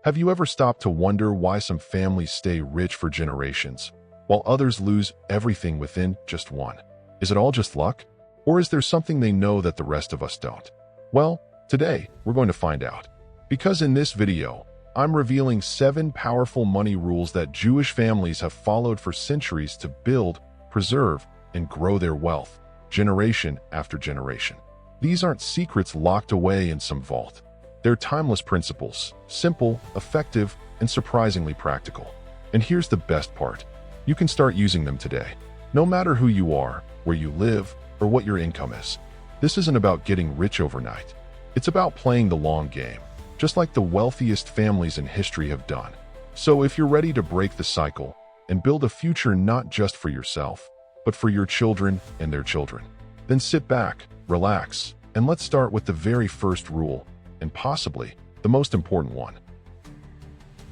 Have you ever stopped to wonder why some families stay rich for generations, while others lose everything within just one? Is it all just luck? Or is there something they know that the rest of us don't? Well, today, we're going to find out. Because in this video, I'm revealing 7 powerful money rules that Jewish families have followed for centuries to build, preserve, and grow their wealth, generation after generation. These aren't secrets locked away in some vault. They're timeless principles, simple, effective, and surprisingly practical. And here's the best part. You can start using them today. No matter who you are, where you live, or what your income is. This isn't about getting rich overnight. It's about playing the long game, just like the wealthiest families in history have done. So if you're ready to break the cycle and build a future not just for yourself, but for your children and their children, then sit back, relax, and let's start with the very first rule, and possibly the most important one.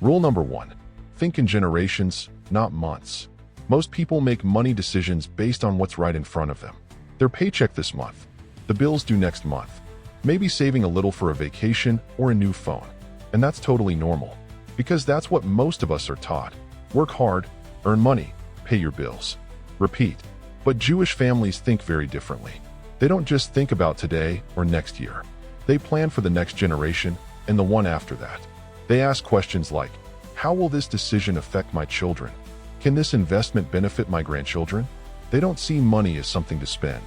Rule number 1. Think in generations, not months. Most people make money decisions based on what's right in front of them. Their paycheck this month, the bills due next month, maybe saving a little for a vacation or a new phone. And that's totally normal, because that's what most of us are taught. Work hard, earn money, pay your bills. Repeat. But Jewish families think very differently. They don't just think about today or next year. They plan for the next generation and the one after that. They ask questions like, how will this decision affect my children? Can this investment benefit my grandchildren? They don't see money as something to spend.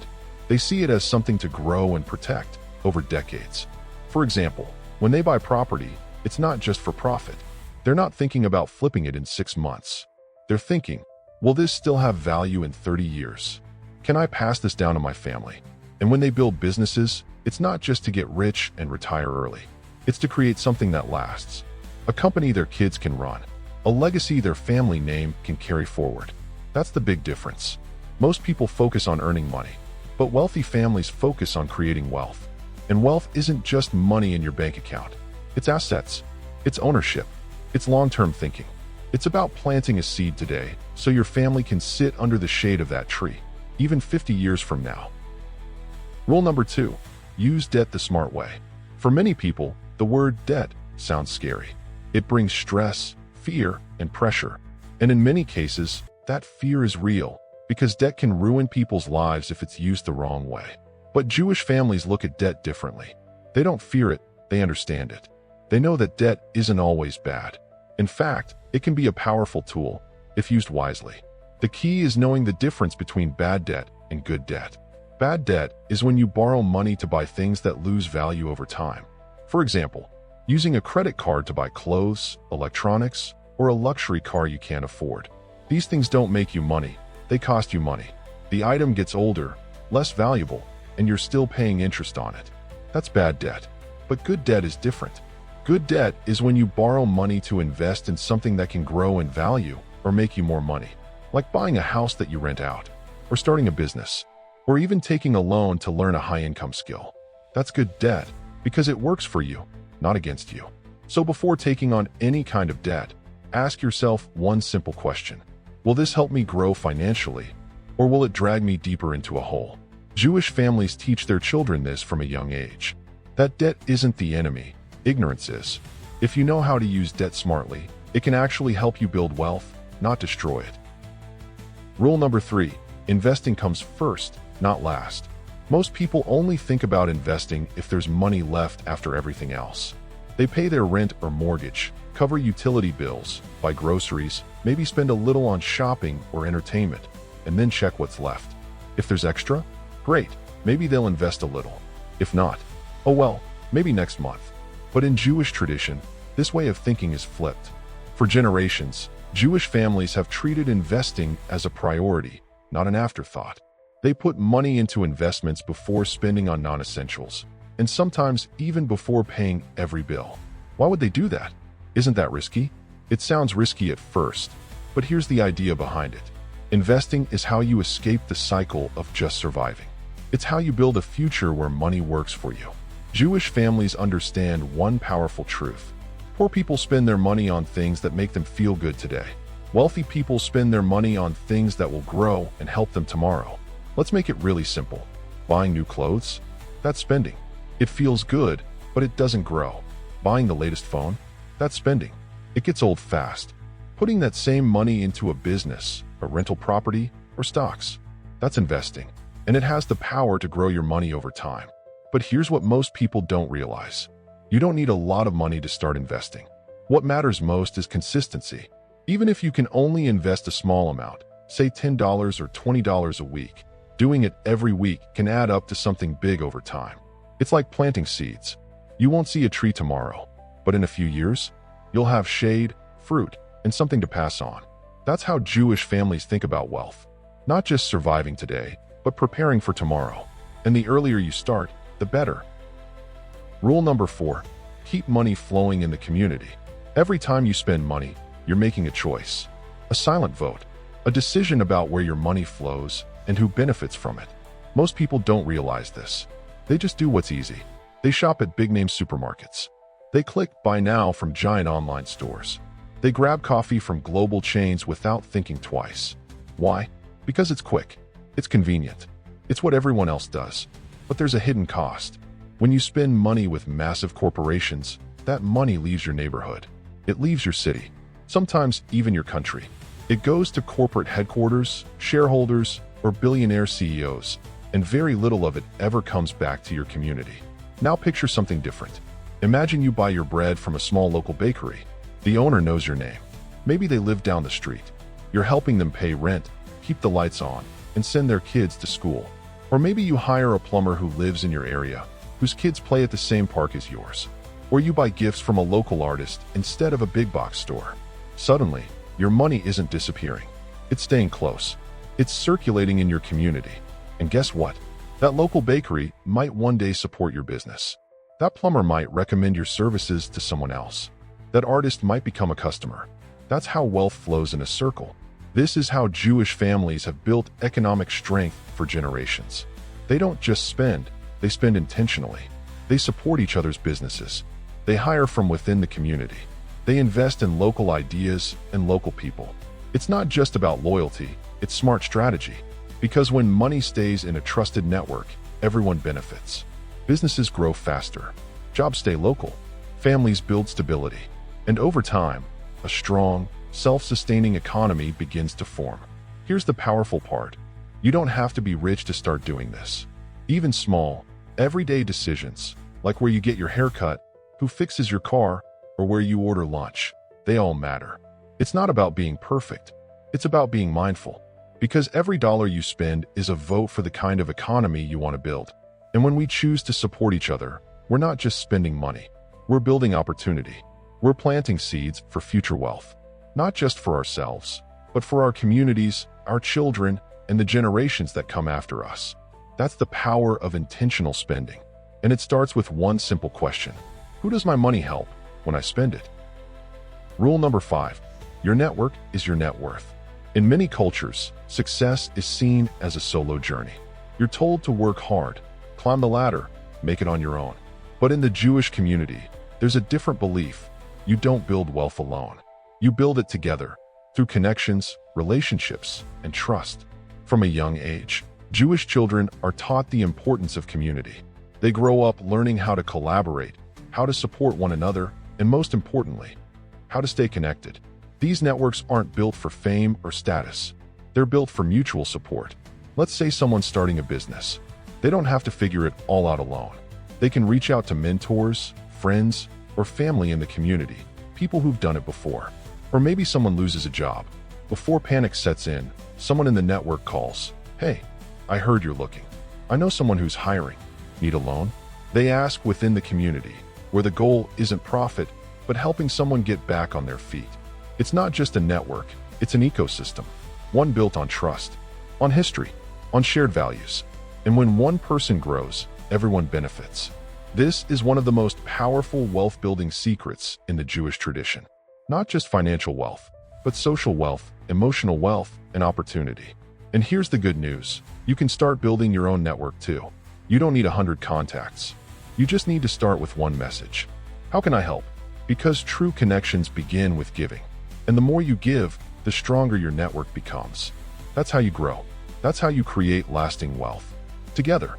They see it as something to grow and protect over decades. For example, when they buy property, it's not just for profit. They're not thinking about flipping it in 6 months. They're thinking, will this still have value in 30 years? Can I pass this down to my family? And when they build businesses, it's not just to get rich and retire early. It's to create something that lasts. A company their kids can run. A legacy their family name can carry forward. That's the big difference. Most people focus on earning money, but wealthy families focus on creating wealth. And wealth isn't just money in your bank account. It's assets. It's ownership. It's long-term thinking. It's about planting a seed today so your family can sit under the shade of that tree, even 50 years from now. Rule number 2. Use debt the smart way. For many people, the word debt sounds scary. It brings stress, fear, and pressure. And in many cases, that fear is real, because debt can ruin people's lives if it's used the wrong way. But Jewish families look at debt differently. They don't fear it, they understand it. They know that debt isn't always bad. In fact, it can be a powerful tool if used wisely. The key is knowing the difference between bad debt and good debt. Bad debt is when you borrow money to buy things that lose value over time. For example, using a credit card to buy clothes, electronics, or a luxury car you can't afford. These things don't make you money, they cost you money. The item gets older, less valuable, and you're still paying interest on it. That's bad debt. But good debt is different. Good debt is when you borrow money to invest in something that can grow in value or make you more money, like buying a house that you rent out, or starting a business, or even taking a loan to learn a high-income skill. That's good debt because it works for you, not against you. So before taking on any kind of debt, ask yourself one simple question. Will this help me grow financially, or will it drag me deeper into a hole? Jewish families teach their children this from a young age. That debt isn't the enemy, ignorance is. If you know how to use debt smartly, it can actually help you build wealth, not destroy it. Rule number 3. Investing comes first, not last. Most people only think about investing if there's money left after everything else. They pay their rent or mortgage, cover utility bills, buy groceries, maybe spend a little on shopping or entertainment, and then check what's left. If there's extra, great, maybe they'll invest a little. If not, oh well, maybe next month. But in Jewish tradition, this way of thinking is flipped. For generations, Jewish families have treated investing as a priority, not an afterthought. They put money into investments before spending on non-essentials, and sometimes even before paying every bill. Why would they do that? Isn't that risky? It sounds risky at first, but here's the idea behind it. Investing is how you escape the cycle of just surviving. It's how you build a future where money works for you. Jewish families understand one powerful truth. Poor people spend their money on things that make them feel good today. Wealthy people spend their money on things that will grow and help them tomorrow. Let's make it really simple. Buying new clothes? That's spending. It feels good, but it doesn't grow. Buying the latest phone? That's spending. It gets old fast. Putting that same money into a business, a rental property, or stocks, that's investing. And it has the power to grow your money over time. But here's what most people don't realize. You don't need a lot of money to start investing. What matters most is consistency. Even if you can only invest a small amount, say $10 or $20 a week, doing it every week can add up to something big over time. It's like planting seeds. You won't see a tree tomorrow, but in a few years, you'll have shade, fruit, and something to pass on. That's how Jewish families think about wealth. Not just surviving today, but preparing for tomorrow. And the earlier you start, the better. Rule number 4, keep money flowing in the community. Every time you spend money, you're making a choice, a silent vote, a decision about where your money flows and who benefits from it. Most people don't realize this. They just do what's easy. They shop at big-name supermarkets. They click buy now from giant online stores. They grab coffee from global chains without thinking twice. Why? Because it's quick. It's convenient. It's what everyone else does. But there's a hidden cost. When you spend money with massive corporations, that money leaves your neighborhood. It leaves your city. Sometimes even your country. It goes to corporate headquarters, shareholders, or billionaire CEOs, and very little of it ever comes back to your community. Now picture something different. Imagine you buy your bread from a small local bakery. The owner knows your name. Maybe they live down the street. You're helping them pay rent, keep the lights on, and send their kids to school. Or maybe you hire a plumber who lives in your area, whose kids play at the same park as yours. Or you buy gifts from a local artist instead of a big box store. Suddenly, your money isn't disappearing. It's staying close. It's circulating in your community. And guess what? That local bakery might one day support your business. That plumber might recommend your services to someone else. That artist might become a customer. That's how wealth flows in a circle. This is how Jewish families have built economic strength for generations. They don't just spend, they spend intentionally. They support each other's businesses. They hire from within the community. They invest in local ideas and local people. It's not just about loyalty, it's smart strategy. Because when money stays in a trusted network, everyone benefits. Businesses grow faster. Jobs stay local. Families build stability. And over time, a strong, self-sustaining economy begins to form. Here's the powerful part. You don't have to be rich to start doing this. Even small, everyday decisions, like where you get your hair cut, who fixes your car, or where you order lunch, they all matter. It's not about being perfect. It's about being mindful. Because every dollar you spend is a vote for the kind of economy you want to build. And when we choose to support each other, we're not just spending money. We're building opportunity. We're planting seeds for future wealth. Not just for ourselves, but for our communities, our children, and the generations that come after us. That's the power of intentional spending. And it starts with one simple question. Who does my money help when I spend it? Rule number 5. Your network is your net worth. In many cultures, success is seen as a solo journey. You're told to work hard, climb the ladder, make it on your own. But in the Jewish community, there's a different belief. You don't build wealth alone. You build it together, through connections, relationships, and trust. From a young age, Jewish children are taught the importance of community. They grow up learning how to collaborate, how to support one another, and most importantly, how to stay connected. These networks aren't built for fame or status. They're built for mutual support. Let's say someone's starting a business. They don't have to figure it all out alone. They can reach out to mentors, friends, or family in the community, people who've done it before. Or maybe someone loses a job. Before panic sets in, someone in the network calls, "Hey, I heard you're looking. I know someone who's hiring. Need a loan?" They ask within the community, where the goal isn't profit, but helping someone get back on their feet. It's not just a network, it's an ecosystem. One built on trust, on history, on shared values. And when one person grows, everyone benefits. This is one of the most powerful wealth-building secrets in the Jewish tradition. Not just financial wealth, but social wealth, emotional wealth, and opportunity. And here's the good news. You can start building your own network too. You don't need 100 contacts. You just need to start with one message. How can I help? Because true connections begin with giving. And the more you give, the stronger your network becomes. That's how you grow. That's how you create lasting wealth. Together.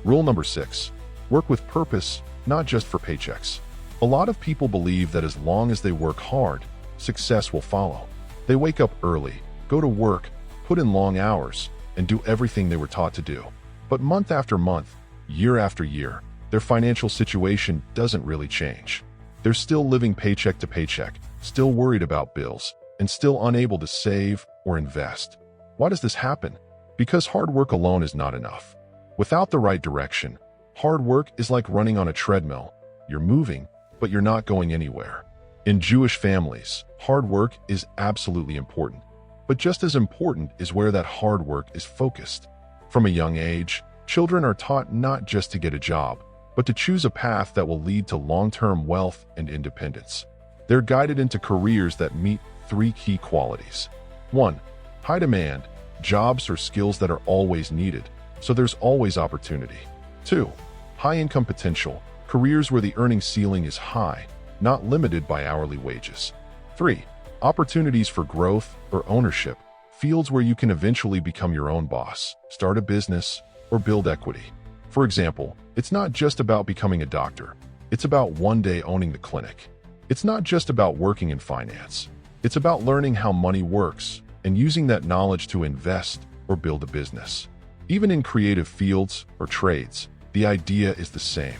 Rule number 6. Work with purpose, not just for paychecks. A lot of people believe that as long as they work hard, success will follow. They wake up early, go to work, put in long hours, and do everything they were taught to do. But month after month, year after year, their financial situation doesn't really change. They're still living paycheck to paycheck, still worried about bills, and still unable to save or invest. Why does this happen? Because hard work alone is not enough. Without the right direction, hard work is like running on a treadmill. You're moving, but you're not going anywhere. In Jewish families, hard work is absolutely important. But just as important is where that hard work is focused. From a young age, children are taught not just to get a job, but to choose a path that will lead to long-term wealth and independence. They're guided into careers that meet 3 key qualities. 1. High demand, jobs or skills that are always needed, so there's always opportunity. 2. High income potential, careers where the earning ceiling is high, not limited by hourly wages. 3. Opportunities for growth or ownership, fields where you can eventually become your own boss, start a business, or build equity. For example, it's not just about becoming a doctor. It's about one day owning the clinic. It's not just about working in finance. It's about learning how money works and using that knowledge to invest or build a business. Even in creative fields or trades, the idea is the same.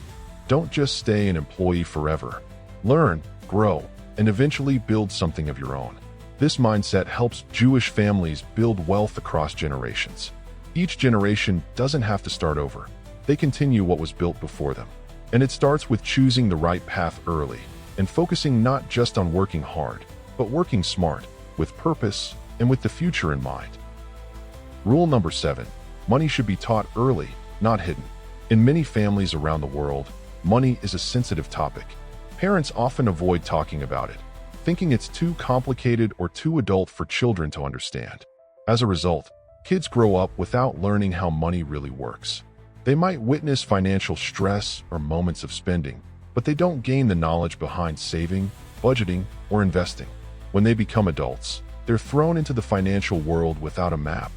Don't just stay an employee forever. Learn, grow, and eventually build something of your own. This mindset helps Jewish families build wealth across generations. Each generation doesn't have to start over. They continue what was built before them. And it starts with choosing the right path early and focusing not just on working hard, but working smart, with purpose, and with the future in mind. Rule number 7. Money should be taught early, not hidden. In many families around the world, money is a sensitive topic. Parents often avoid talking about it, thinking it's too complicated or too adult for children to understand. As a result, kids grow up without learning how money really works. They might witness financial stress or moments of spending, but they don't gain the knowledge behind saving, budgeting, or investing. When they become adults, they're thrown into the financial world without a map,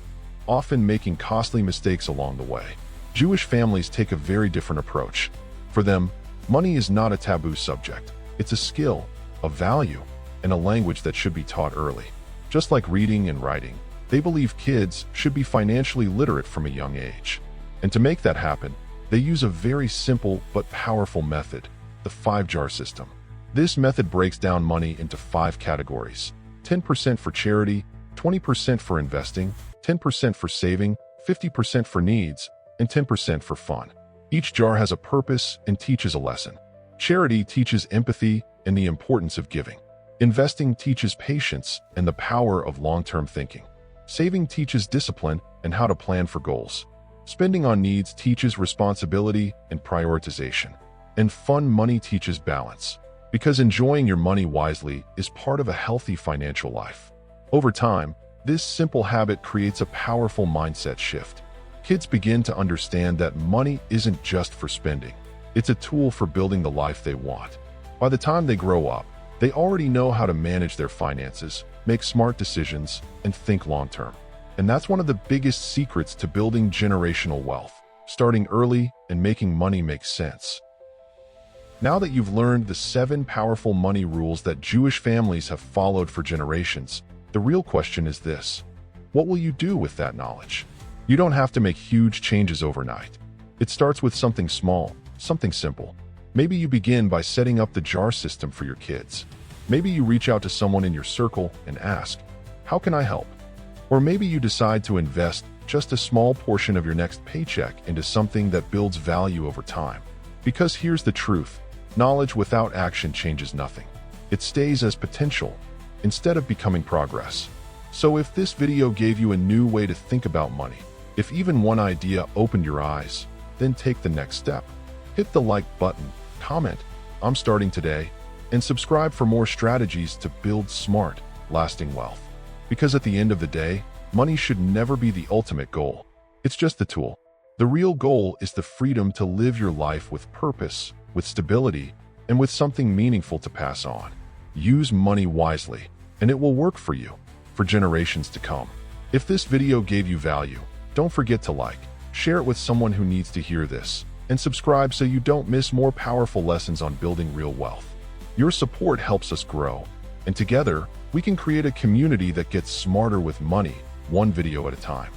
often making costly mistakes along the way. Jewish families take a very different approach. For them, money is not a taboo subject. It's a skill, a value, and a language that should be taught early. Just like reading and writing, they believe kids should be financially literate from a young age. And to make that happen, they use a very simple but powerful method, the 5-jar system. This method breaks down money into 5 categories: 10% for charity, 20% for investing, 10% for saving, 50% for needs, and 10% for fun. Each jar has a purpose and teaches a lesson. Charity teaches empathy and the importance of giving. Investing teaches patience and the power of long-term thinking. Saving teaches discipline and how to plan for goals. Spending on needs teaches responsibility and prioritization. And fun money teaches balance, because enjoying your money wisely is part of a healthy financial life. Over time, this simple habit creates a powerful mindset shift. Kids begin to understand that money isn't just for spending. It's a tool for building the life they want. By the time they grow up, they already know how to manage their finances, make smart decisions, and think long-term. And that's one of the biggest secrets to building generational wealth, starting early and making money make sense. Now that you've learned the 7 powerful money rules that Jewish families have followed for generations, the real question is this: what will you do with that knowledge? You don't have to make huge changes overnight. It starts with something small, something simple. Maybe you begin by setting up the jar system for your kids. Maybe you reach out to someone in your circle and ask, "How can I help?" Or maybe you decide to invest just a small portion of your next paycheck into something that builds value over time. Because here's the truth: knowledge without action changes nothing. It stays as potential instead of becoming progress. So if this video gave you a new way to think about money, if even one idea opened your eyes, then take the next step. Hit the like button, comment, "I'm starting today," and subscribe for more strategies to build smart, lasting wealth. Because at the end of the day, money should never be the ultimate goal. It's just the tool. The real goal is the freedom to live your life with purpose, with stability, and with something meaningful to pass on. Use money wisely, and it will work for you, for generations to come. If this video gave you value, don't forget to like, share it with someone who needs to hear this, and subscribe so you don't miss more powerful lessons on building real wealth. Your support helps us grow, and together, we can create a community that gets smarter with money, one video at a time.